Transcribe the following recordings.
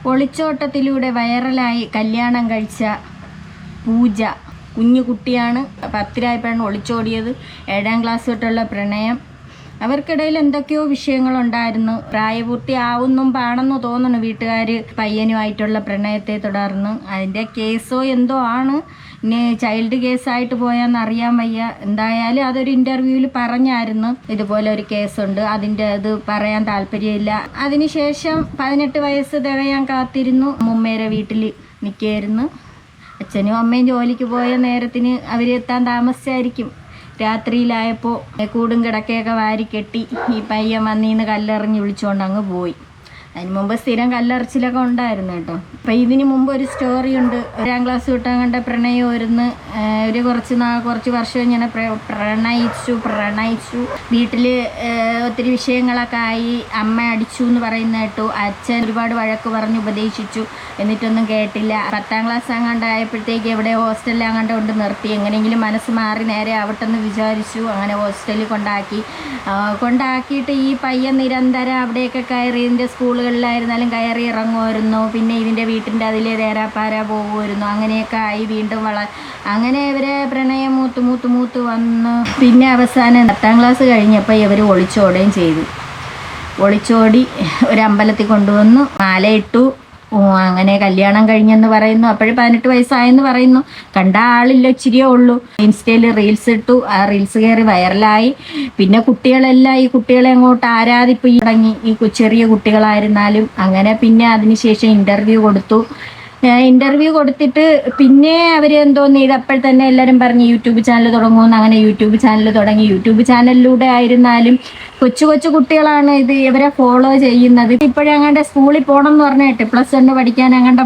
ഒളിച്ചോട്ടത്തിലൂടെ വൈറലായി കല്യാണം കഴിച്ച പൂജ കുഞ്ഞു കുട്ടിയാണ്. 10-ായപ്പോഴാണ് ഒളിച്ചോടിയത്. 7ാം ക്ലാസ് തൊട്ടുള്ള പ്രണയം. അവർക്കിടയിൽ എന്തൊക്കെയോ വിഷയങ്ങളുണ്ടായിരുന്നു. പ്രായപൂർത്തിയാവുന്നും പാണെന്നോ തോന്നുന്നു വീട്ടുകാർ പയ്യനുമായിട്ടുള്ള പ്രണയത്തെ തുടർന്ന്. അതിൻ്റെ കേസോ എന്തോ ആണ്. ഇനി ചൈൽഡ് കേസായിട്ട് പോയാന്ന് അറിയാൻ വയ്യ. എന്തായാലും അതൊരു ഇൻ്റർവ്യൂവിൽ പറഞ്ഞായിരുന്നു ഇതുപോലെ ഒരു കേസുണ്ട്, അതിൻ്റെ അത് പറയാൻ താല്പര്യമില്ല. അതിനുശേഷം 18 വയസ്സ് തികയാൻ കാത്തിരുന്നു. മുമ്മേരെ വീട്ടിൽ നിൽക്കുകയായിരുന്നു. അച്ഛനും അമ്മയും ജോലിക്ക് പോയ നേരത്തിന് അവർ എത്താൻ താമസിച്ചായിരിക്കും. രാത്രിയിലായപ്പോൾ കൂടും കിടക്കയൊക്കെ വാരിക്കെട്ടി ഈ പയ്യൻ വന്നിന്ന് കല്ലെറിഞ്ഞ് വിളിച്ചുകൊണ്ട് അങ്ങ് പോയി. അതിന് മുമ്പ് സ്ഥിരം കല്ലെറിച്ചിലൊക്കെ ഉണ്ടായിരുന്നു കേട്ടോ. അപ്പം ഇതിന് മുമ്പ് ഒരു സ്റ്റോറി ഉണ്ട്. 1-ാം ക്ലാസ് തൊട്ടാൻ കണ്ട പ്രണയം ഒരു കുറച്ച് വർഷം ഇങ്ങനെ പ്രണയിച്ചു. വീട്ടിൽ ഒത്തിരി വിഷയങ്ങളൊക്കെ ആയി. അമ്മ അടിച്ചു എന്ന് പറയുന്ന കേട്ടു. അച്ഛൻ ഒരുപാട് വഴക്ക് പറഞ്ഞ് ഉപദേശിച്ചു, എന്നിട്ടൊന്നും കേട്ടില്ല. 10-ാം ക്ലാസ് അങ്ങാണ്ടായപ്പോഴത്തേക്ക് എവിടെ ഹോസ്റ്റലിൽ അങ്ങാണ്ട് കൊണ്ട് നിർത്തി. എങ്ങനെയെങ്കിലും മനസ്സ് മാറി നേരെ ആവട്ടെന്ന് വിചാരിച്ചു. അങ്ങനെ ഹോസ്റ്റലിൽ കൊണ്ടാക്കിയിട്ട് ഈ പയ്യൻ നിരന്തരം അവിടെയൊക്കെ കയറി ഇതിൻ്റെ സ്കൂളുകളിലായിരുന്നാലും കയറി ഇറങ്ങുമായിരുന്നു. പിന്നെ ഇതിൻ്റെ വീട്ടിൻ്റെ അതിലെ തേരാപ്പാര പോകുമായിരുന്നു. അങ്ങനെയൊക്കെ ആയി വീണ്ടും അങ്ങനെ ഇവരെ പ്രണയം മൂത്ത് വന്ന് പിന്നെ അവസാനം 10-ാം ക്ലാസ് കഴിഞ്ഞപ്പോൾ ഇവർ ഒളിച്ചോടുകയും ചെയ്തു. ഒളിച്ചോടി ഒരു അമ്പലത്തിൽ കൊണ്ടുവന്നു, മാലയിട്ടു. അങ്ങനെ കല്യാണം കഴിഞ്ഞെന്ന് പറയുന്നു. അപ്പോഴും 18 വയസ്സായെന്ന് പറയുന്നു. കണ്ട ആളില്ല, ഇച്ചിരിയേ ഉള്ളൂ. ഇൻസ്റ്റയിൽ റീൽസ് ഇട്ടു. ആ റീൽസ് കയറി വൈറലായി. പിന്നെ കുട്ടികളെല്ലാം ഈ കുട്ടികളെ അങ്ങോട്ട് ആരാധിപ്പ് തുടങ്ങി, ഈ ചെറിയ കുട്ടികളായിരുന്നാലും. അങ്ങനെ പിന്നെ അതിനുശേഷം ഇൻ്റർവ്യൂ കൊടുത്തിട്ട് പിന്നെ അവർ എന്തോന്ന് ചെയ്ത് അപ്പോൾ തന്നെ എല്ലാവരും പറഞ്ഞ് യൂട്യൂബ് ചാനൽ തുടങ്ങുമെന്ന്. അങ്ങനെ യൂട്യൂബ് ചാനൽ തുടങ്ങി. യൂട്യൂബ് ചാനലിലൂടെ ആയിരുന്നാലും കൊച്ചു കുട്ടികളാണ് ഇവരെ ഫോളോ ചെയ്യുന്നത്. ഇപ്പോഴങ്ങാണ്ട് സ്കൂളിൽ പോകണം എന്ന് പറഞ്ഞിട്ട് +1 പഠിക്കാൻ അങ്ങാണ്ട്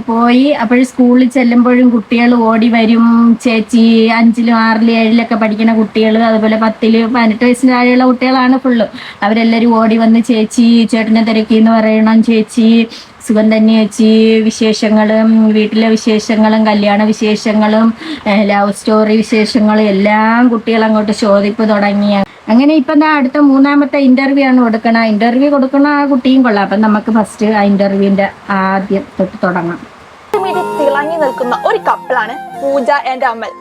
പോയി. അപ്പോഴും സ്കൂളിൽ ചെല്ലുമ്പോഴും കുട്ടികൾ ഓടി വരും. ചേച്ചി 5-ലും 6-ലും 7-ലൊക്കെ പഠിക്കുന്ന കുട്ടികൾ, അതുപോലെ 10-ല് 18 വയസ്സിന് താഴെയുള്ള കുട്ടികളാണ് ഫുള്ള്. അവരെല്ലാവരും ഓടി വന്ന് ചേച്ചി ചേട്ടനെ തിരക്കിന്ന് പറയണം, ചേച്ചി സുഖം തന്നെ ചേച്ചി, വിശേഷങ്ങളും വീട്ടിലെ വിശേഷങ്ങളും കല്യാണ വിശേഷങ്ങളും ലവ് സ്റ്റോറി വിശേഷങ്ങളും എല്ലാം കുട്ടികളങ്ങോട്ട് ചോദിപ്പ് തുടങ്ങി. അങ്ങനെ ഇപ്പം അടുത്ത 3ാമത്തെ ഇൻ്റർവ്യൂ ആണ് കൊടുക്കണം. ഇൻ്റർവ്യൂ കൊടുക്കണ ആ കുട്ടിയും കൊള്ളാം. അപ്പം നമുക്ക് ഫസ്റ്റ് ആ ഇൻ്റർവ്യൂവിൻ്റെ ആദ്യം തൊട്ട് തുടങ്ങാം. തിളങ്ങി നിൽക്കുന്ന ഒരു കപ്പിളാണ് പൂജ ആൻഡ് അമൽ.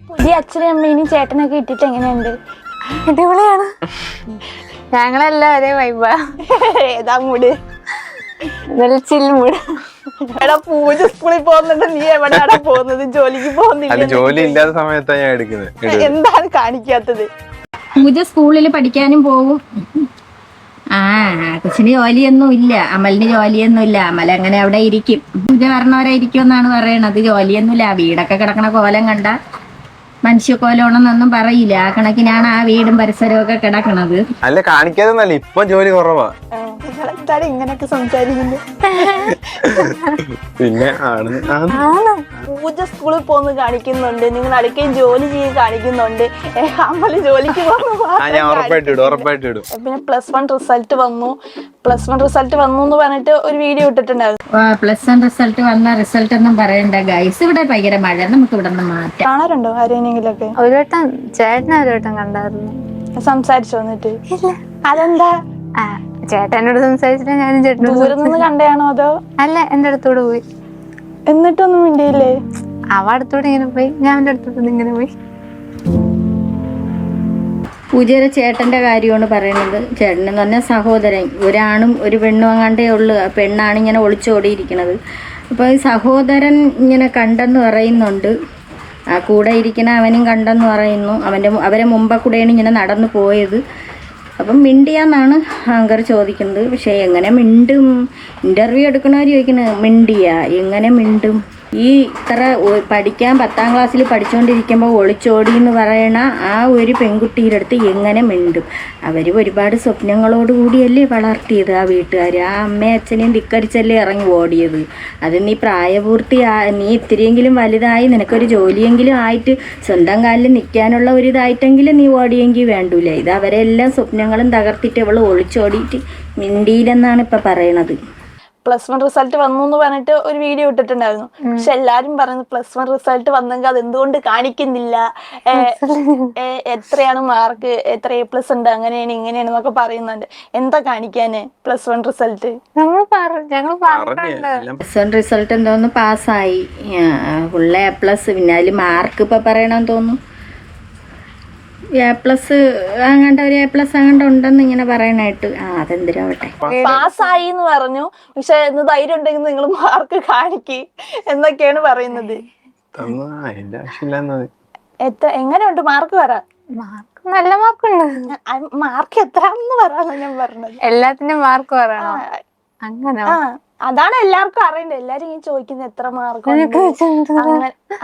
പുതിയ അച്ഛനും അമ്മേനും ചേട്ടനൊക്കെ ഇട്ടിട്ട് എങ്ങനെയുണ്ട്? അടിപൊളിയാണ്. ഞങ്ങളെല്ലാം ഒരേ വൈബാ. ഏതാ മൂഡ്? ചിൽ മൂഡ്. എടാ പൂജ സ്കൂളിൽ പോകുന്നുണ്ട്, നീ എവിടെയാടാ പോകുന്നത്? ജോലിക്ക് പോകുന്നില്ല. ജോലി ഇല്ലാത്ത സമയത്താണ് ഞാൻ എടുക്കുന്നത്. എന്താണ് കാണിക്കാത്തത്? പൂജ സ്കൂളിൽ പഠിക്കാനും പോകും. കൊച്ചിന് ജോലിയൊന്നും ഇല്ല, അമലിന് ജോലിയൊന്നും ഇല്ല. അമൽ അങ്ങനെ അവിടെ ഇരിക്കും. പൂജ പറഞ്ഞവരെ ഇരിക്കും എന്നാണ് പറയണത്. ജോലിയൊന്നുമില്ല. വീടൊക്കെ കിടക്കണ കോലം കണ്ട മനുഷ്യക്കോലോണെന്നൊന്നും പറയില്ല. ആ കണക്കിനാണ് ആ വീടും പരിസരവും ഒക്കെ കിടക്കണത്. അല്ല കാണിക്കാതെ ഇപ്പൊ ജോലി കുറവാ. ഇങ്ങനൊക്കെ സംസാരിക്കുന്നു. പിന്നെ പൂജ സ്കൂളിൽ പോകുന്നത് കാണിക്കുന്നുണ്ട്, നിങ്ങൾ അടുക്കുകയും ജോലി ചെയ്ത് കാണിക്കുന്നുണ്ട്. അമ്മല് ജോലിക്ക് ഉറപ്പായിട്ടിടും. പിന്നെ +1 റിസൾട്ട് വന്നു എന്ന് പറഞ്ഞിട്ട് ഒരു വീഡിയോ ഇട്ടിട്ടുണ്ടായിരുന്നു. +1 റിസൾട്ട് വന്ന റിസൾട്ട് ഒന്നും പറയണ്ട ഗൈസ്. ഇവിടെ ഭയങ്കര മഴ. നമുക്ക് ഇവിടെ നിന്ന് മാറ്റാം. കാണാറുണ്ടോ ആരെയെങ്കിലൊക്കെ? ഒരു വട്ടം ചേട്ടനെ ഒരു വട്ടം കണ്ടായിരുന്നു. സംസാരിച്ചു വന്നിട്ട്? അതെന്താ? ചേട്ടനോട് സംസാരിച്ചിട്ട് ഞാനും ചേട്ടനോട്. ദൂരെ നിന്ന് കണ്ടയാണോ അതോ? അല്ല, എന്റെ അടുത്തൂടെ പോയി. എന്നിട്ടൊന്നും മിണ്ടിയില്ലേ? അവ അടുത്തൂടെ ഇങ്ങനെ പോയി, ഞാൻ എന്റെ അടുത്തോട്ട് ഇങ്ങനെ പോയി. പൂജയുടെ ചേട്ടൻ്റെ കാര്യമാണ് പറയുന്നത്. ചേട്ടനെന്ന് പറഞ്ഞാൽ സഹോദരൻ. ഒരാണും ഒരു പെണ്ണും അങ്ങാണ്ടേ ഉള്ളു. ആ പെണ്ണാണ് ഇങ്ങനെ ഒളിച്ചോടിയിരിക്കുന്നത്. അപ്പോൾ ഈ സഹോദരൻ ഇങ്ങനെ കണ്ടെന്ന് പറയുന്നുണ്ട്. ആ കൂടെ ഇരിക്കുന്ന അവനും കണ്ടെന്ന് പറയുന്നു. അവരെ മുമ്പ് കൂടെയാണ് ഇങ്ങനെ നടന്നു പോയത്. അപ്പം മിണ്ടിയാന്നാണ് ആങ്കർ ചോദിക്കുന്നത്. പക്ഷേ എങ്ങനെ മിണ്ടും? ഇൻ്റർവ്യൂ എടുക്കണവർ ചോദിക്കുന്നത് മിണ്ടിയാ എങ്ങനെ മിണ്ടും? ഈ ഇത്ര പഠിക്കാൻ 10ാം ക്ലാസ്സിൽ പഠിച്ചുകൊണ്ടിരിക്കുമ്പോൾ ഒളിച്ചോടി എന്ന് പറയണ ആ ഒരു പെൺകുട്ടിയുടെ അടുത്ത് എങ്ങനെ മിണ്ടും? അവർ ഒരുപാട് സ്വപ്നങ്ങളോട് കൂടിയല്ലേ വളർത്തിയത് ആ വീട്ടുകാർ. ആ അമ്മയും അച്ഛനെയും ധിക്കരിച്ചല്ലേ ഇറങ്ങി ഓടിയത്. അത് നീ നീ ഇത്തിരിയെങ്കിലും വലുതായി നിനക്കൊരു ജോലിയെങ്കിലും ആയിട്ട് സ്വന്തം കാലിൽ നിൽക്കാനുള്ള ഒരു ഇതായിട്ടെങ്കിലും നീ ഓടിയെങ്കിൽ വേണ്ടൂലേ? ഇത് അവരെല്ലാം സ്വപ്നങ്ങളും തകർത്തിട്ട് അവൾ ഒളിച്ചോടിയിട്ട് മിണ്ടിയില്ലെന്നാണ് ഇപ്പം പറയണത്. +1 റിസൾട്ട് വന്നു എന്ന് പറഞ്ഞിട്ട് ഒരു വീഡിയോ ഇട്ടിട്ടുണ്ടായിരുന്നു. പക്ഷെ എല്ലാരും പറയുന്നു +1 റിസൾട്ട് വന്നെങ്കിൽ അത് എന്തുകൊണ്ട് കാണിക്കുന്നില്ല, എത്രയാണ് മാർക്ക്, എത്ര A+ ഉണ്ട്, അങ്ങനെയാണ് ഇങ്ങനെയാണ് എന്നൊക്കെ പറയുന്നുണ്ട്. എന്താ കാണിക്കാന് +1 റിസൾട്ട്? ഞങ്ങൾ +1 റിസൾട്ട് എന്തോന്ന് പാസ്സായി, ഫുൾ A+. പിന്നെ അതിൽ മാർക്ക് ഇപ്പൊ പറയണമെന്ന് തോന്നുന്നു A+ അങ്ങണ്ട ഒരു A+ അങ്ങണ്ട ഉണ്ടെന്ന് ഇങ്ങനെ പറയണായിട്ട്. അതെന്തിനാവട്ടെ, പാസ്സായി എന്ന് പറഞ്ഞു. പക്ഷെ ഇന്ന് ധൈര്യം ഉണ്ടെങ്കിൽ നിങ്ങൾ മാർക്ക് കാണിക്ക് എന്നൊക്കെയാണ് പറയുന്നത്. എങ്ങനെയുണ്ട് മാർക്ക്? നല്ല മാർക്കുണ്ട്. മാർക്ക് എത്രയാണെന്ന് പറയാനോ ഞാൻ പറഞ്ഞത്. എല്ലാത്തിനും മാർക്ക് പറയണോ? അങ്ങനെ അതാണ് എല്ലാവർക്കും അറിയണ്ടത്. എല്ലാരും ഇങ്ങനെ ചോദിക്കുന്നത് എത്ര മാർക്ക്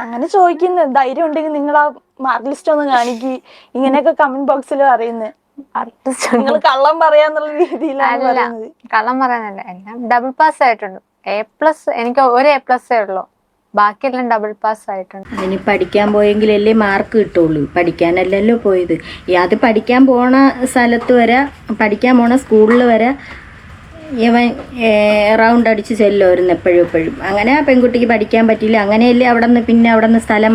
അങ്ങനെ ചോദിക്കുന്നത്. ധൈര്യം ഉണ്ടെങ്കിൽ നിങ്ങൾ ആ മാർക്ക് ലിസ്റ്റ് ഒന്ന് കാണിക്ക്. ഇങ്ങനെയൊക്കെ കമന്റ് ബോക്സിൽ പറയുന്നത് നിങ്ങൾ കള്ളം പറയാന്നുള്ള രീതിയിലാണ് പറയുന്നത്. കള്ളം പറയാനല്ല, എല്ലാം ഡബിൾ പാസ് ആയിട്ടുണ്ട്. A+ എനിക്ക് ഒരു A+ ഉള്ളൂ, ബാക്കിയെല്ലാം ഡബിൾ പാസ് ആയിട്ടുണ്ട്. അതിന് പഠിക്കാൻ പോയെങ്കിലല്ലേ മാർക്ക് കിട്ടുള്ളൂ. പഠിക്കാനല്ലല്ലോ പോയത്. അത് പഠിക്കാൻ പോണ സ്ഥലത്ത് വരെ, പഠിക്കാൻ പോണ സ്കൂളിൽ വരെ ഇവൻ റൗണ്ട് അടിച്ച് ചെല്ലുമായിരുന്നു എപ്പോഴും. അങ്ങനെ ആ പെൺകുട്ടിക്ക് പഠിക്കാൻ പറ്റിയില്ല. അങ്ങനെയല്ലേ അവിടെ നിന്ന് സ്ഥലം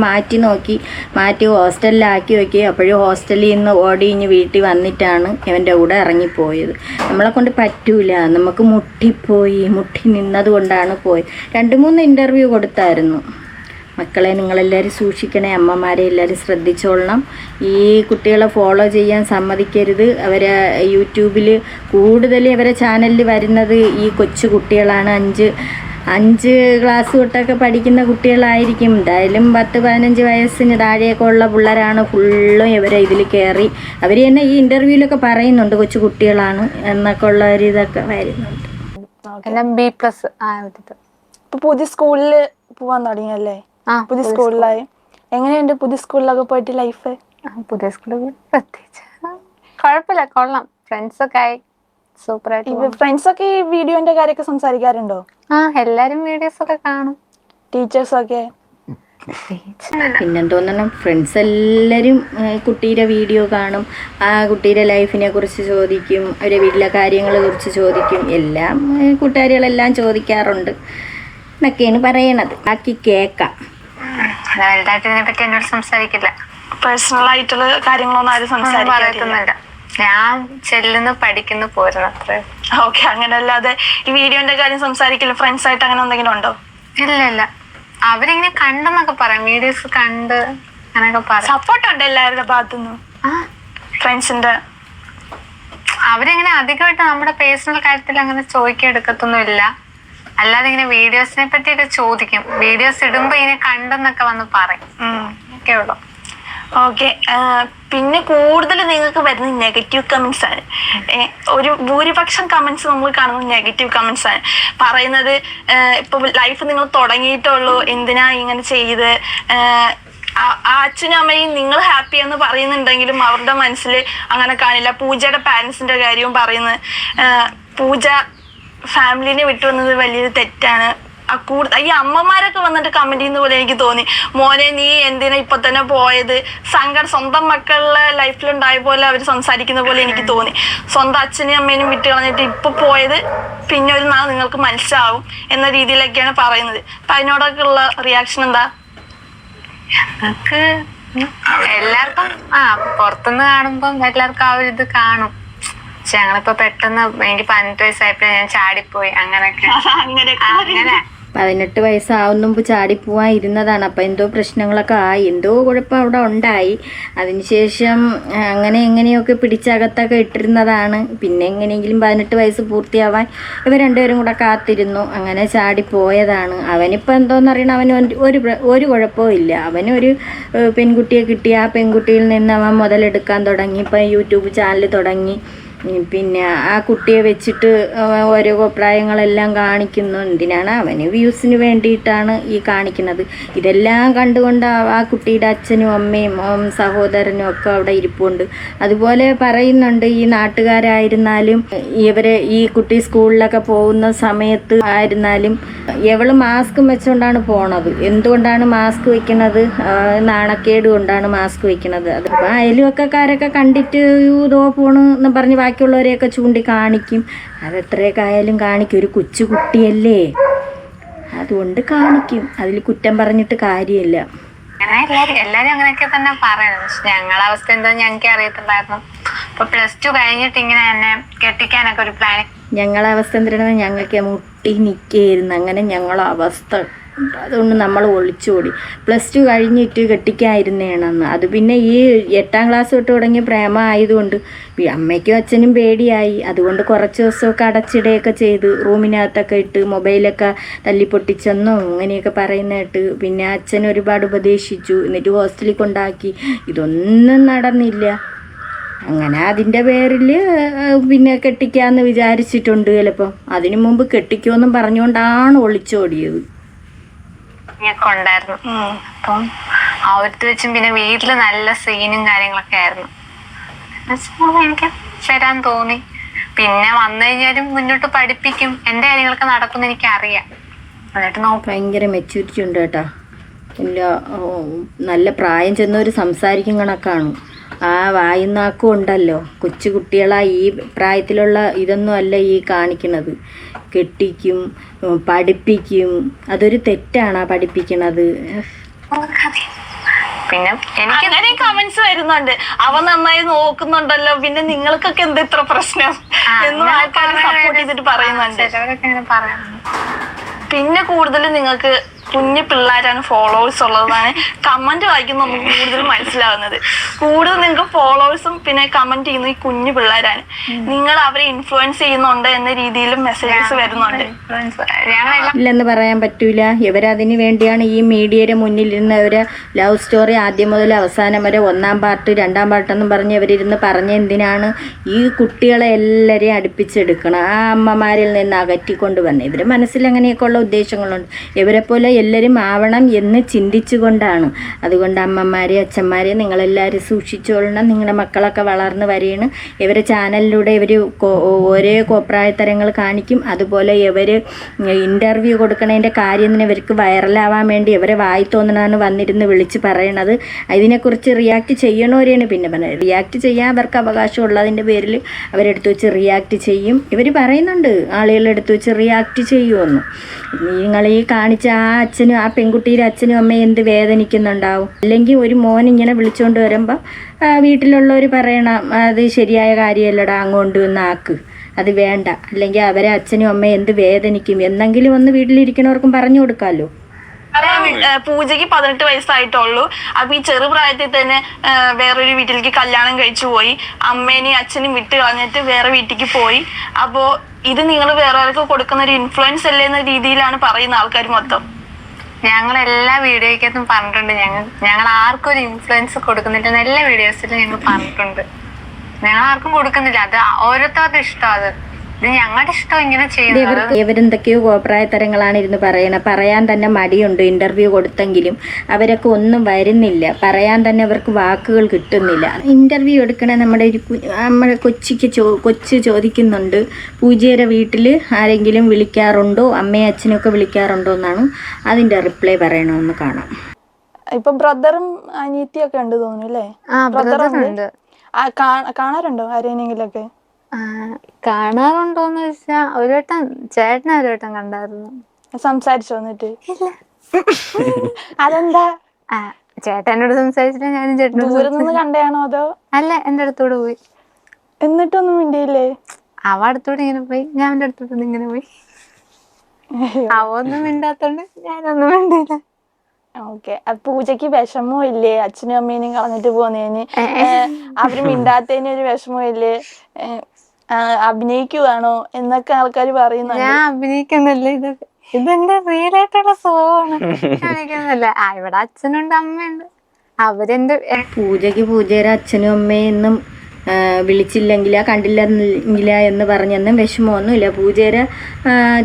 മാറ്റി ഹോസ്റ്റലിലാക്കി വെക്കുക. അപ്പോഴും ഹോസ്റ്റലിൽ നിന്ന് ഓടിഞ്ഞ് വീട്ടിൽ വന്നിട്ടാണ് ഇവൻ്റെ കൂടെ ഇറങ്ങിപ്പോയത്. നമ്മളെ കൊണ്ട് പറ്റൂല, നമുക്ക് മുട്ടി നിന്നത് കൊണ്ടാണ് പോയത്. 2-3 ഇൻ്റർവ്യൂ കൊടുത്തായിരുന്നു. മക്കളെ നിങ്ങളെല്ലാവരും സൂക്ഷിക്കണേ, അമ്മമാരെ എല്ലാവരും ശ്രദ്ധിച്ചോളണം. ഈ കുട്ടികളെ ഫോളോ ചെയ്യാൻ സമ്മതിക്കരുത്. അവരെ യൂട്യൂബിൽ കൂടുതൽ ഇവരെ ചാനലിൽ വരുന്നത് ഈ കൊച്ചു കുട്ടികളാണ്. 5 ക്ലാസ് തൊട്ടൊക്കെ പഠിക്കുന്ന കുട്ടികളായിരിക്കും. എന്തായാലും 10-15 വയസ്സിന് താഴെയൊക്കെ ഉള്ള പിള്ളേരാണ് ഫുള്ളും ഇവരെ ഇതിൽ കയറി. അവർ തന്നെ ഈ ഇൻ്റർവ്യൂവിലൊക്കെ പറയുന്നുണ്ട് കൊച്ചു കുട്ടികളാണ് എന്നൊക്കെ ഉള്ള ഒരു ഇതൊക്കെ വരുന്നുണ്ട്. എല്ലാം B+ ഇപ്പൊ പുതിയ സ്കൂളിൽ പോവാൻ തുടങ്ങിയല്ലേ? പുതിയ സ്കൂളിലായി. എങ്ങനെയുണ്ട് പുതിയ സ്കൂളിലൊക്കെ പോയിട്ട് ലൈഫ്? പുതിയ സ്കൂളിൽ പ്രത്യേകിച്ച് കുഴപ്പമില്ല, കൊള്ളാം. ഫ്രണ്ട്സൊക്കെ ആയി, സൂപ്പർ ആയിട്ട്. ഫ്രണ്ട്സൊക്കെ ഈ വീഡിയോന്റെ കാര്യമൊക്കെ സംസാരിക്കാറുണ്ടോ? എല്ലാരും വീഡിയോസ് ഒക്കെ കാണും. ടീച്ചേഴ്സൊക്കെ പിന്നെന്തോന്നണം, ഫ്രണ്ട്സ് എല്ലാവരും കുട്ടിയുടെ വീഡിയോ കാണും. ആ കുട്ടിയുടെ ലൈഫിനെ കുറിച്ച് ചോദിക്കും, അവരുടെ വീട്ടിലെ കാര്യങ്ങളെ കുറിച്ച് ചോദിക്കും. എല്ലാം കൂട്ടുകാരികളെല്ലാം ചോദിക്കാറുണ്ട് എന്നൊക്കെയാണ് പറയണത്. ബാക്കി കേൾക്കാം. ഇതിനെപ്പറ്റി എന്നോട് സംസാരിക്കില്ല. പേഴ്സണൽ ആയിട്ടുള്ള കാര്യങ്ങളൊന്നും ആരും സംസാരിക്കുന്നില്ല. ഞാൻ ചെല്ലുന്നു, പഠിക്കുന്നു, പോരുന്നു, അത്രേ. ഓക്കെ. അങ്ങനെ അല്ലാതെ ഈ വീഡിയോന്റെ കാര്യം സംസാരിക്കില്ല? ഫ്രണ്ട്സ് ആയിട്ട് അങ്ങനെ എന്തെങ്കിലും ഉണ്ടോ? ഇല്ല. അവരിങ്ങനെ കണ്ടെന്നൊക്കെ പറയാം, വീഡിയോസ് കണ്ട് അങ്ങനെയൊക്കെ പറയാം. സപ്പോർട്ട് ഉണ്ട് എല്ലാവരുടെ ഭാഗത്തുനിന്നും ഫ്രണ്ട്സിന്റെ. അവരിങ്ങനെ അധികമായിട്ട് നമ്മുടെ പേഴ്സണൽ കാര്യത്തിൽ അങ്ങനെ ചോദിക്കാൻ എടുക്കത്തൊന്നുമില്ല. അല്ലാതെ ഇങ്ങനെ വീഡിയോസിനെ പറ്റിയൊക്കെ ചോദിക്കും. വീഡിയോസ് ഇടുമ്പോ ഇങ്ങനെ കണ്ടെന്നൊക്കെ വന്ന് പറയും, ഒക്കെ ഉള്ളു. ഓക്കെ. പിന്നെ കൂടുതൽ നിങ്ങൾക്ക് വരുന്ന നെഗറ്റീവ് കമന്റ്സ് ആണ്. ഒരു ഭൂരിപക്ഷം കമന്റ്സ് നമ്മൾ കാണുന്നത് നെഗറ്റീവ് കമന്റ്സ് ആണ്. പറയുന്നത് ഇപ്പൊ ലൈഫ് നിങ്ങൾ തുടങ്ങിയിട്ടുള്ളൂ, എന്തിനാ ഇങ്ങനെ ചെയ്ത്. ആ അച്ഛനും അമ്മയും നിങ്ങൾ ഹാപ്പിയാന്ന് പറയുന്നുണ്ടെങ്കിലും അവരുടെ മനസ്സിൽ അങ്ങനെ കാണില്ല. പൂജയുടെ പാരൻസിന്റെ കാര്യവും പറയുന്നത്, പൂജ ഫാമിലിനെ വിട്ടുവന്നത് വലിയൊരു തെറ്റാണ്. ഈ അമ്മമാരൊക്കെ വന്നിട്ട് കമന്റ് ചെയ്യുന്ന പോലെ എനിക്ക് തോന്നി. മോനെ നീ എന്തിനാ ഇപ്പൊ തന്നെ പോയത്? സ്വന്തം മക്കളുടെ ലൈഫിലുണ്ടായ പോലെ അവർ സംസാരിക്കുന്ന പോലെ എനിക്ക് തോന്നി. സ്വന്തം അച്ഛനെയും അമ്മേനും വിട്ട് കളഞ്ഞിട്ട് ഇപ്പൊ പോയത് പിന്നെ ഒരു നാൾ നിങ്ങൾക്ക് മനസ്സിലാവും എന്ന രീതിയിലൊക്കെയാണ് പറയുന്നത്. അപ്പൊ അതിനോടൊക്കെ ഉള്ള റിയാക്ഷൻ എന്താ? ഞങ്ങൾക്ക് എല്ലാവർക്കും പുറത്തുനിന്ന് കാണുമ്പം എല്ലാവർക്കും ആ ഒരു ഇത് കാണും. പക്ഷെ ഞങ്ങളിപ്പോ പെട്ടെന്ന് എനിക്ക് 18 വയസ്സായപ്പോ ഞാൻ ചാടിപ്പോയി, അങ്ങനെയൊക്കെ. 18 വയസ്സാവുന്ന മുമ്പ് ചാടിപ്പോവാൻ ഇരുന്നതാണ്. അപ്പം എന്തോ പ്രശ്നങ്ങളൊക്കെ ആയി, എന്തോ കുഴപ്പം അവിടെ ഉണ്ടായി. അതിനുശേഷം എങ്ങനെയൊക്കെ പിടിച്ചകത്തൊക്കെ ഇട്ടിരുന്നതാണ്. പിന്നെ എങ്ങനെയെങ്കിലും 18 വയസ്സ് പൂർത്തിയാവാൻ ഇവർ രണ്ടുപേരും കൂടെ കാത്തിരുന്നു. അങ്ങനെ ചാടിപ്പോയതാണ്. അവനിപ്പോൾ എന്തോന്നറിയണം, അവന് ഒരു കുഴപ്പവും ഇല്ല. അവനൊരു പെൺകുട്ടിയെ കിട്ടി, ആ പെൺകുട്ടിയിൽ നിന്ന് അവൻ മുതലെടുക്കാൻ തുടങ്ങി. ഇപ്പം യൂട്യൂബ് ചാനൽ തുടങ്ങി. പിന്നെ ആ കുട്ടിയെ വെച്ചിട്ട് ഓരോ അഭിപ്രായങ്ങളെല്ലാം കാണിക്കുന്നു. എന്തിനാണ്? അവന് വ്യൂസിന് വേണ്ടിയിട്ടാണ് ഈ കാണിക്കുന്നത്. ഇതെല്ലാം കണ്ടുകൊണ്ട് ആ കുട്ടിയുടെ അച്ഛനും അമ്മയും സഹോദരനും ഒക്കെ അവിടെ ഇരിപ്പുണ്ട്. അതുപോലെ പറയുന്നുണ്ട്, ഈ നാട്ടുകാരായിരുന്നാലും ഈ കുട്ടി സ്കൂളിലൊക്കെ പോകുന്ന സമയത്ത് ആയിരുന്നാലും എവള് മാസ്ക് വെച്ചുകൊണ്ടാണ് പോണത്. എന്തുകൊണ്ടാണ് മാസ്ക് വെക്കുന്നത്? നാണക്കേട് കൊണ്ടാണ് മാസ്ക് വെക്കുന്നത്. അത് അയൽവക്കക്കാരൊക്കെ കണ്ടിട്ട് ഇതോ പോണു എന്ന് പറഞ്ഞ് ബാക്കിയുള്ളവരെയൊക്കെ ചൂണ്ടി കാണിക്കും. അതെത്രയൊക്കെ ആയാലും കാണിക്കും, ഒരു കൊച്ചു കുട്ടിയല്ലേ, അതുകൊണ്ട് കാണിക്കും. അതിൽ കുറ്റം പറഞ്ഞിട്ട് കാര്യമില്ല. അങ്ങനെ എല്ലാരും അങ്ങനെയൊക്കെ തന്നെ പറയുന്നത്. പക്ഷെ ഞങ്ങളുടെ അവസ്ഥ എന്താ ഞങ്ങൾക്ക് അറിയത്തില്ലായിരുന്നു. ഇപ്പൊ +2 കഴിഞ്ഞിട്ട് ഇങ്ങനെ എന്നെ കെട്ടിക്കാനൊക്കെ ഒരു പ്ലാൻ. ഞങ്ങളെ അവസ്ഥ എന്തിനാണ്, ഞങ്ങൾക്ക് മുട്ടി നിൽക്കുകയായിരുന്നു. അങ്ങനെ ഞങ്ങളെ അവസ്ഥ അതുകൊണ്ട് നമ്മൾ ഒളിച്ചോടി. +2 കഴിഞ്ഞിട്ട് കെട്ടിക്കായിരുന്നേണെന്ന്. അത് പിന്നെ ഈ 8ാം ക്ലാസ് തൊട്ട് തുടങ്ങിയ പ്രേമം ആയതുകൊണ്ട് അമ്മയ്ക്കും അച്ഛനും പേടിയായി. അതുകൊണ്ട് കുറച്ച് ദിവസമൊക്കെ അടച്ചിടുകയൊക്കെ ചെയ്ത് റൂമിനകത്തൊക്കെ ഇട്ട് മൊബൈലൊക്കെ തല്ലിപ്പൊട്ടിച്ചെന്നോ അങ്ങനെയൊക്കെ പറയുന്നതായിട്ട്. പിന്നെ അച്ഛൻ ഒരുപാട് ഉപദേശിച്ചു, എന്നിട്ട് ഹോസ്റ്റലിൽ കൊണ്ടാക്കി. ഇതൊന്നും നടന്നില്ല. അങ്ങനെ അതിൻ്റെ പേരിൽ പിന്നെ കെട്ടിക്കാമെന്ന് വിചാരിച്ചിട്ടുണ്ട് ചിലപ്പോൾ. അതിനു മുമ്പ് കെട്ടിക്കുമെന്നും പറഞ്ഞുകൊണ്ടാണ് ഒളിച്ചോടിയത്. ഉണ്ടായിരുന്നു. അപ്പം അവിടുത്തെ വെച്ചും പിന്നെ വീട്ടില് നല്ല സീനും കാര്യങ്ങളൊക്കെ ആയിരുന്നു. എനിക്ക് വരാൻ തോന്നി. പിന്നെ വന്നു കഴിഞ്ഞാലും മുന്നോട്ട് പഠിപ്പിക്കും, എൻ്റെ കാര്യങ്ങളൊക്കെ നടക്കുമെന്ന് എനിക്ക് അറിയാം. എന്നിട്ട് ഭയങ്കര മെച്യൂരിറ്റി ഉണ്ട് കേട്ടോ. നല്ല പ്രായം ചെന്നവർ സംസാരിക്കും കണക്കാണ്. ആ വായുനാക്കും ഉണ്ടല്ലോ. കൊച്ചു കുട്ടികളായി ഈ പ്രായത്തിലുള്ള ഇതൊന്നും അല്ല ഈ കാണിക്കണത്. കെട്ടിക്കും, പഠിപ്പിക്കും. അതൊരു തെറ്റാണ് പഠിപ്പിക്കണത്. പിന്നെ എനിക്ക് അങ്ങനെ കമന്റ്സ് വരുന്നുണ്ട്, അവൻ നന്നായി നോക്കുന്നുണ്ടല്ലോ, പിന്നെ നിങ്ങൾക്കൊക്കെ എന്താ ഇത്ര പ്രശ്നം എന്നും ആൾക്കാർ സപ്പോർട്ട് ചെയ്തിട്ട് പറയുന്നുണ്ട്. പിന്നെ കൂടുതൽ നിങ്ങൾക്ക് കുഞ്ഞു പിള്ളേരാണ് ഫോളോവേഴ്സ് ഉള്ളതാണ് കമന്റ് വായിക്കുമ്പോൾ നമുക്ക് കൂടുതൽ മനസ്സിലാവുന്നത്. കൂടുതൽ നിങ്ങൾക്ക് ഫോളോവേഴ്സും പിന്നെ കമന്റ് ചെയ്യുന്ന ഈ കുഞ്ഞു പിള്ളേരാണ്. നിങ്ങൾ അവരെ ഇൻഫ്ലുവൻസ് ചെയ്യുന്നുണ്ട് എന്ന രീതിയിലും മെസ്സേജസ് വരുന്നുണ്ട്. ഇല്ലെന്ന് പറയാൻ പറ്റൂല. ഇവരതിന് വേണ്ടിയാണ് ഈ മീഡിയയുടെ മുന്നിലിരുന്ന് അവരെ ലവ് സ്റ്റോറി ആദ്യം മുതൽ അവസാനം വരെ 1ാം പാർട്ട് 2ാം പാർട്ടെന്നും പറഞ്ഞ് ഇവരിരുന്ന് പറഞ്ഞ എന്തിനാണ്? ഈ കുട്ടികളെ എല്ലാവരെയും അടുപ്പിച്ചെടുക്കണം, ആ അമ്മമാരിൽ നിന്ന് അകറ്റിക്കൊണ്ട് വരണം. ഇവരുടെ മനസ്സിൽ അങ്ങനെയൊക്കെയുള്ള ഉദ്ദേശങ്ങളുണ്ട്. ഇവരെ പോലെ എല്ലാവരും ആവണം എന്ന് ചിന്തിച്ചുകൊണ്ടാണ്. അതുകൊണ്ട് അമ്മമാരെ അച്ഛന്മാരെ നിങ്ങളെല്ലാവരും സൂക്ഷിച്ചോളണം. നിങ്ങളുടെ മക്കളൊക്കെ വളർന്ന് വരെയാണ്. ഇവരെ ചാനലിലൂടെ ഇവർ ഒരേ കോപ്രായത്തരങ്ങൾ കാണിക്കും. അതുപോലെ ഇവർ ഇൻ്റർവ്യൂ കൊടുക്കണതിൻ്റെ കാര്യം തന്നെ ഇവർക്ക് വൈറലാവാൻ വേണ്ടി ഇവരെ വായി തോന്നണതാണ് വന്നിരുന്ന് വിളിച്ച് പറയണത്. ഇതിനെക്കുറിച്ച് റിയാക്ട് ചെയ്യണവരെയാണ് പിന്നെ പറയുന്നത്. റിയാക്ട് ചെയ്യാൻ അവർക്ക് അവകാശം ഉള്ളതിൻ്റെ പേരിൽ അവരെടുത്ത് വെച്ച് റിയാക്ട് ചെയ്യും. ഇവർ പറയുന്നുണ്ട് ആളുകളെടുത്ത് വെച്ച് റിയാക്ട് ചെയ്യുമെന്ന്. നിങ്ങൾ ഈ കാണിച്ച ആ പെൺകുട്ടിയുടെ അച്ഛനും അമ്മയും എന്ത് വേദനിക്കുന്നുണ്ടാവും. അല്ലെങ്കിൽ ഒരു മോൻ ഇങ്ങനെ വിളിച്ചുകൊണ്ട് വരുമ്പോൾ വീട്ടിലുള്ളവർ പറയണം അത് ശരിയായ കാര്യമല്ലടാ, അങ്ങോട്ട് ഒന്ന് ആക്ക്, അത് വേണ്ട. അല്ലെങ്കിൽ അവരെ അച്ഛനും അമ്മയും എന്ത് വേദനിക്കും എന്നെങ്കിലും ഒന്ന് വീട്ടിലിരിക്കുന്നവർക്കും പറഞ്ഞു കൊടുക്കാമല്ലോ. പൂജയ്ക്ക് 18 വയസ്സായിട്ടുള്ളൂ. അപ്പൊ ഈ ചെറുപ്രായത്തിൽ തന്നെ വേറൊരു വീട്ടിലേക്ക് കല്യാണം കഴിച്ചു പോയി. അമ്മേനെയും അച്ഛനും വിട്ട് കളഞ്ഞിട്ട് വേറെ വീട്ടിലേക്ക് പോയി. അപ്പോ ഇത് നിങ്ങൾ വേറെ ആൾക്ക് കൊടുക്കുന്ന ഒരു ഇൻഫ്ലുവൻസ് അല്ലേ എന്ന രീതിയിലാണ് പറയുന്ന ആൾക്കാർ മൊത്തം. ഞങ്ങൾ എല്ലാ വീഡിയോയ്ക്കകത്തും പറഞ്ഞിട്ടുണ്ട്, ഞങ്ങൾ ആർക്കും ഒരു ഇൻഫ്ലുവൻസ് കൊടുക്കുന്നില്ല. എല്ലാ വീഡിയോസിലും ഞങ്ങൾ പറഞ്ഞിട്ടുണ്ട്. ഞങ്ങൾ ആർക്കും കൊടുക്കുന്നില്ല. അത് ഓരോരുത്തരുടെ ഇഷ്ടം. അത് ഞങ്ങളുടെ ഇഷ്ടം ഇങ്ങനെ ചെയ്യുന്നത്. ഇവരെന്തൊക്കെയോ കോപ്രായത്തരങ്ങളാണ് ഇരുന്ന് പറയണത്. പറയാൻ തന്നെ മടിയുണ്ട്. ഇന്റർവ്യൂ കൊടുത്തെങ്കിലും അവരൊക്കെ ഒന്നും വരുന്നില്ല. പറയാൻ തന്നെ അവർക്ക് വാക്കുകൾ കിട്ടുന്നില്ല. ഇന്റർവ്യൂ എടുക്കണ നമ്മുടെ കൊച്ചു ചോദിക്കുന്നുണ്ട്, പൂജയുടെ വീട്ടിൽ ആരെങ്കിലും വിളിക്കാറുണ്ടോ, അമ്മയും അച്ഛനൊക്കെ വിളിക്കാറുണ്ടോ എന്നാണ്. അതിന്റെ റിപ്ലൈ പറയണമെന്ന് കാണാം. ഇപ്പൊ ബ്രദറും അനിയത്തിയൊക്കെ ഉണ്ട് തോന്നുന്നു അല്ലേ? ബ്രദറുണ്ട്. കാണാറുണ്ടോ ആരെയെങ്കിലൊക്കെ? കാണാറുണ്ടോന്ന് ചോദിച്ചാ ഒരു വട്ടം ചേട്ടനെ ഒരു വട്ടം കണ്ടായിരുന്നു. സംസാരിച്ചോ എന്നിട്ട്? അതെന്താ? ചേട്ടനോട് സംസാരിച്ചില്ല, ഞാനും ചേട്ടൻ ദൂരെ നിന്ന് കണ്ടയാണോ അതോ? അല്ല, എന്റെ അടുത്തൂടെ പോയി. എന്നിട്ടൊന്നും മിണ്ടിയില്ലേ? അവ അടുത്തൂടെ ഇങ്ങനെ പോയി, ഞാൻ അവന്റെ അടുത്തോട്ട് ഇങ്ങനെ പോയി. അവ ഒന്നും മിണ്ടാത്തോണ്ട് ഞാനൊന്നും മിണ്ടില്ല. ഓക്കെ. പൂജയ്ക്ക് വിഷമോ ഇല്ലേ അച്ഛനും അമ്മേനെയും കളഞ്ഞിട്ട് പോന്നേന്? അവര് മിണ്ടാത്തതിന് ഒരു വിഷമോ ഇല്ലേ? അഭിനയിക്കുവാണോ എന്നൊക്കെ ആൾക്കാർ പറയുന്നുണ്ട്. ഞാൻ അഭിനയിക്കുന്നില്ല, ഇതെന്റെ റിയൽ ആയിട്ടുള്ള സ്വഭാവമാണ്. കാണിക്കുന്നില്ല. ഇവിടെ അച്ഛനുണ്ട് അമ്മയുണ്ട്. അവരെന്റെ പൂജയുടെ അച്ഛനും അമ്മയെന്നും വിളിച്ചില്ലെങ്കില കണ്ടില്ലെങ്കില എന്ന് പറഞ്ഞെന്നും വിഷമമൊന്നുമില്ല. പൂജയുടെ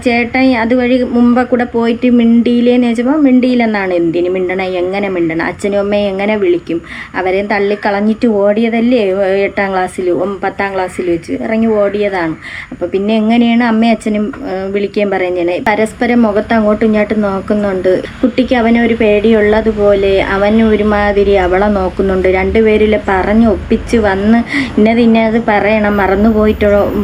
ചേട്ടൻ അതുവഴി മുമ്പ് കൂടെ പോയിട്ട് മിണ്ടിയില്ലേന്ന് ചോദിച്ചപ്പോൾ മിണ്ടിയില്ലെന്നാണ്. എന്തിന് മിണ്ടണം, എങ്ങനെ മിണ്ടണം, അച്ഛനും അമ്മയും എങ്ങനെ വിളിക്കും? അവരെയും തള്ളിക്കളഞ്ഞിട്ട് ഓടിയതല്ലേ 8ാം ക്ലാസ്സിൽ 10ാം ക്ലാസ്സിൽ വെച്ച് ഇറങ്ങി ഓടിയതാണ്. അപ്പോൾ പിന്നെ എങ്ങനെയാണ് അമ്മയും അച്ഛനും വിളിക്കുകയും പറയുന്നത്? പരസ്പരം മുഖത്ത് അങ്ങോട്ടും ഇങ്ങോട്ടും നോക്കുന്നുണ്ട്. കുട്ടിക്ക് അവനൊരു പേടിയുള്ളതുപോലെ അവന് ഒരുമാതിരി അവളെ നോക്കുന്നുണ്ട്. രണ്ടുപേരിൽ പറഞ്ഞ് ഒപ്പിച്ച് വന്ന് ഇന്നത് പറയണം, മറന്നു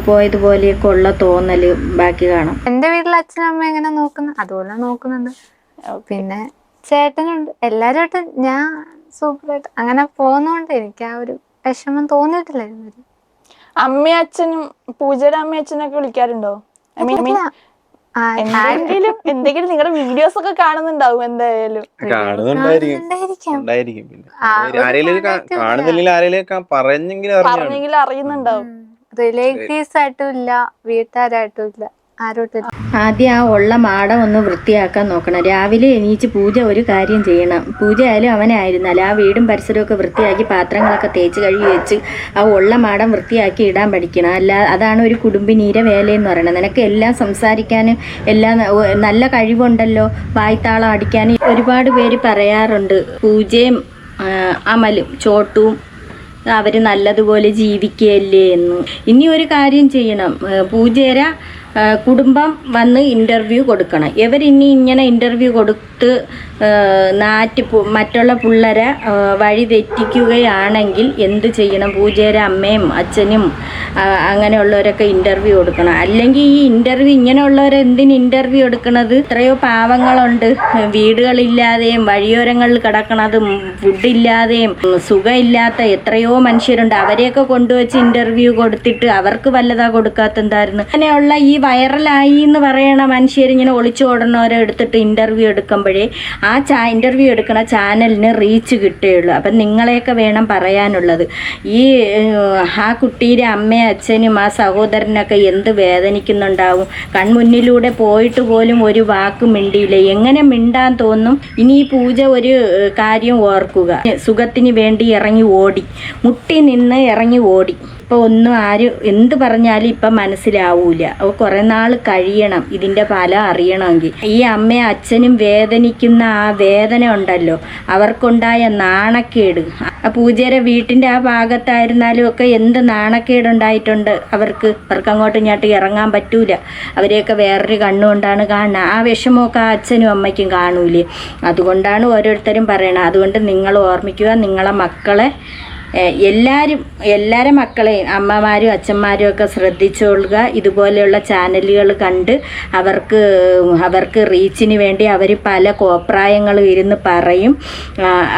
പോയതുപോലെയൊക്കെ ഉള്ള തോന്നൽ ബാക്കി കാണും. എന്റെ വീട്ടിൽ അച്ഛനും അമ്മ എങ്ങനെ നോക്കുന്നു അതുപോലെ നോക്കുന്നുണ്ട്. പിന്നെ ചേട്ടനുണ്ട്. എല്ലാരുമായിട്ട് ഞാൻ സൂപ്പറായിട്ട് അങ്ങനെ പോകുന്നോണ്ട് എനിക്ക് ആ ഒരു വിഷമം തോന്നിയിട്ടില്ല ഇതുവരെ. അമ്മയും അച്ഛനും, പൂജയുടെ അമ്മയും അച്ഛനൊക്കെ വിളിക്കാറുണ്ടോ? എന്തെങ്കിലും നിങ്ങളുടെ വീഡിയോസ് ഒക്കെ കാണുന്നുണ്ടാവും എന്തായാലും. കാണുന്നുണ്ടായിരിക്കും. പിന്നെ ആരെങ്കിലും കാണുന്നില്ലെങ്കിൽ ആരെങ്കിലും പറഞ്ഞെങ്കിലും അറിയുന്നുണ്ടാവും. റിലേറ്റീവ്സ് ആയിട്ടും ഇല്ല, വീട്ടുകാരായിട്ടും ഇല്ല, ആരോട്ടും. ആദ്യം ആ ഉള്ള മാടം ഒന്ന് വൃത്തിയാക്കാൻ നോക്കണം. രാവിലെ എണീച്ച് പൂജ ഒരു കാര്യം ചെയ്യണം. പൂജ ആയാലും അവനായിരുന്നാലും ആ വീടും പരിസരമൊക്കെ വൃത്തിയാക്കി പാത്രങ്ങളൊക്കെ തേച്ച് കഴുകി വെച്ച് ആ ഉള്ള മാടം വൃത്തിയാക്കി ഇടാൻ പഠിക്കണം. അതാണ് ഒരു കുടുംബിനീരെ വേലയെന്ന് പറയുന്നത്. നിനക്ക് എല്ലാം സംസാരിക്കാനും എല്ലാം നല്ല കഴിവുണ്ടല്ലോ, വായ്ത്താളം അടിക്കാനും. ഒരുപാട് പേര് പറയാറുണ്ട് പൂജയും അമലും ചോട്ടും അവർ നല്ലതുപോലെ ജീവിക്കുകയല്ലേ എന്ന്. ഇനി ഒരു കാര്യം ചെയ്യണം, പൂജേര കുടുംബം വന്ന് ഇൻ്റർവ്യൂ കൊടുക്കണം. ഇവരിനി ഇങ്ങനെ ഇൻ്റർവ്യൂ കൊടുത്ത് മറ്റുള്ള പിള്ളേരെ വഴി തെറ്റിക്കുകയാണെങ്കിൽ എന്ത് ചെയ്യണം? പൂജേര അമ്മയും അച്ഛനും അങ്ങനെയുള്ളവരൊക്കെ ഇൻ്റർവ്യൂ കൊടുക്കണം. അല്ലെങ്കിൽ ഈ ഇൻ്റർവ്യൂ ഇങ്ങനെയുള്ളവരെ എന്തിന് ഇൻ്റർവ്യൂ എടുക്കണത്? എത്രയോ പാവങ്ങളുണ്ട്, വീടുകളില്ലാതെയും വഴിയോരങ്ങളിൽ കിടക്കണതും ഫുഡില്ലാതെയും സുഖമില്ലാത്ത എത്രയോ മനുഷ്യരുണ്ട്. അവരെയൊക്കെ കൊണ്ടുവച്ച് ഇൻ്റർവ്യൂ കൊടുത്തിട്ട് അവർക്ക് വല്ലതാ കൊടുക്കാത്തെന്തായിരുന്നു? അങ്ങനെയുള്ള ഈ വൈറലായി എന്ന് പറയണ മനുഷ്യരിങ്ങനെ ഒളിച്ചോടണവരെ എടുത്തിട്ട് ഇൻ്റർവ്യൂ എടുക്കുമ്പോഴേ ആ ഇൻ്റർവ്യൂ എടുക്കണ ചാനലിന് റീച്ച് കിട്ടുകയുള്ളൂ. അപ്പം നിങ്ങളെയൊക്കെ വേണം പറയാനുള്ളത്. ഈ ആ കുട്ടിയുടെ അമ്മയും അച്ഛനും ആ സഹോദരനൊക്കെ എന്ത് വേദനിക്കുന്നുണ്ടാവും. കൺമുന്നിലൂടെ പോയിട്ട് പോലും ഒരു വാക്ക് മിണ്ടിയില്ല. എങ്ങനെ മിണ്ടാൻ തോന്നും? ഇനി ഈ പൂജ ഒരു കാര്യം ഓർക്കുക, സുഖത്തിന് വേണ്ടി ഇറങ്ങി ഓടി, മുട്ടി നിന്ന് ഇറങ്ങി ഓടി. ഇപ്പോൾ ഒന്നും ആരും എന്ത് പറഞ്ഞാലും ഇപ്പം മനസ്സിലാവൂല. കുറേ നാൾ കഴിയണം ഇതിൻ്റെ ഫലം അറിയണമെങ്കിൽ. ഈ അമ്മയും അച്ഛനും വേദനിക്കുന്ന ആ വേദന ഉണ്ടല്ലോ, അവർക്കുണ്ടായ നാണക്കേട്. പൂജയുടെ വീട്ടിൻ്റെ ആ ഭാഗത്തായിരുന്നാലും ഒക്കെ എന്ത് നാണക്കേടുണ്ടായിട്ടുണ്ട് അവർക്ക് അങ്ങോട്ടും ഇങ്ങോട്ടും ഇറങ്ങാൻ പറ്റൂല. അവരെയൊക്കെ വേറൊരു കണ്ണുകൊണ്ടാണ് കാണുന്നത്. ആ വിഷമമൊക്കെ ആ അച്ഛനും അമ്മയ്ക്കും കാണൂലേ. അതുകൊണ്ടാണ് ഓരോരുത്തരും പറയണത്. അതുകൊണ്ട് നിങ്ങൾ ഓർമ്മിക്കുക, നിങ്ങളെ മക്കളെ എല്ലാവരും മക്കളെയും അമ്മമാരും അച്ഛന്മാരും ഒക്കെ ശ്രദ്ധിച്ചുകൊള്ളുക. ഇതുപോലെയുള്ള ചാനലുകൾ കണ്ട് അവർക്ക് റീച്ചിന് വേണ്ടി അവർ പല കോപ്രായങ്ങളും ഇരുന്ന് പറയും.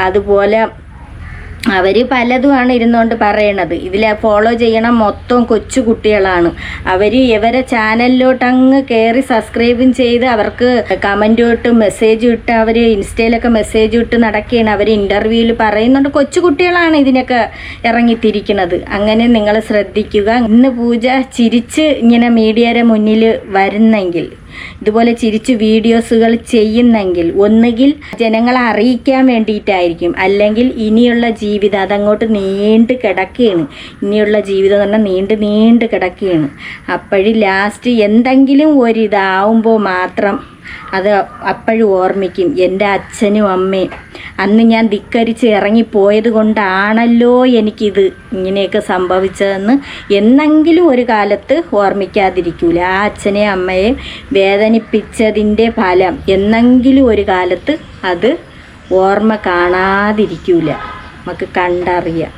അതുപോലെ അവർ പലതുമാണ് ഇരുന്നുകൊണ്ട് പറയണത്. ഇതിൽ ഫോളോ ചെയ്യണം മൊത്തം കൊച്ചു കുട്ടികളാണ്. ഇവരെ ചാനലിലോട്ട് അങ്ങ് കയറി സബ്സ്ക്രൈബും ചെയ്ത് അവർക്ക് കമൻറ്റും ഇട്ട് മെസ്സേജ് ഇട്ട് അവർ ഇൻസ്റ്റയിലൊക്കെ മെസ്സേജ് ഇട്ട് നടക്കുകയാണ്. അവർ ഇൻ്റർവ്യൂവിൽ പറയുന്നുണ്ട്. കൊച്ചു കുട്ടികളാണ് ഇതിനൊക്കെ ഇറങ്ങിത്തിരിക്കുന്നത്. അങ്ങനെ നിങ്ങൾ ശ്രദ്ധിക്കുക. ഇന്ന് പൂജ ചിരിച്ച് ഇങ്ങനെ മീഡിയയുടെ മുന്നിൽ വരുന്നെങ്കിൽ, ഇതുപോലെ ചിരിച്ച് വീഡിയോസുകൾ ചെയ്യുന്നെങ്കിൽ ഒന്നുകിൽ ജനങ്ങളെ അറിയിക്കാൻ വേണ്ടിയിട്ടായിരിക്കും, അല്ലെങ്കിൽ ഇനിയുള്ള ജീവിതം അതങ്ങോട്ട് നീണ്ട് കിടക്കുകയാണ്. ഇനിയുള്ള ജീവിതം എന്ന് പറഞ്ഞാൽ നീണ്ട് കിടക്കുകയാണ്. അപ്പോഴും ലാസ്റ്റ് എന്തെങ്കിലും ഒരിതാവുമ്പോൾ മാത്രം അത് അപ്പോഴും ഓർമ്മിക്കും, എൻ്റെ അച്ഛനും അമ്മയും അന്ന് ഞാൻ ധിക്കരിച്ച് ഇറങ്ങിപ്പോയത് കൊണ്ടാണല്ലോ എനിക്കിത് ഇങ്ങനെയൊക്കെ സംഭവിച്ചതെന്ന് എന്നെങ്കിലും ഒരു കാലത്ത് ഓർമ്മിക്കാതിരിക്കൂല. ആ അച്ഛനെയും അമ്മയെയും വേദനിപ്പിച്ചതിൻ്റെ ഫലം എന്നെങ്കിലും ഒരു കാലത്ത് അത് ഓർമ്മ കാണാതിരിക്കൂല. നമുക്ക് കണ്ടറിയാം.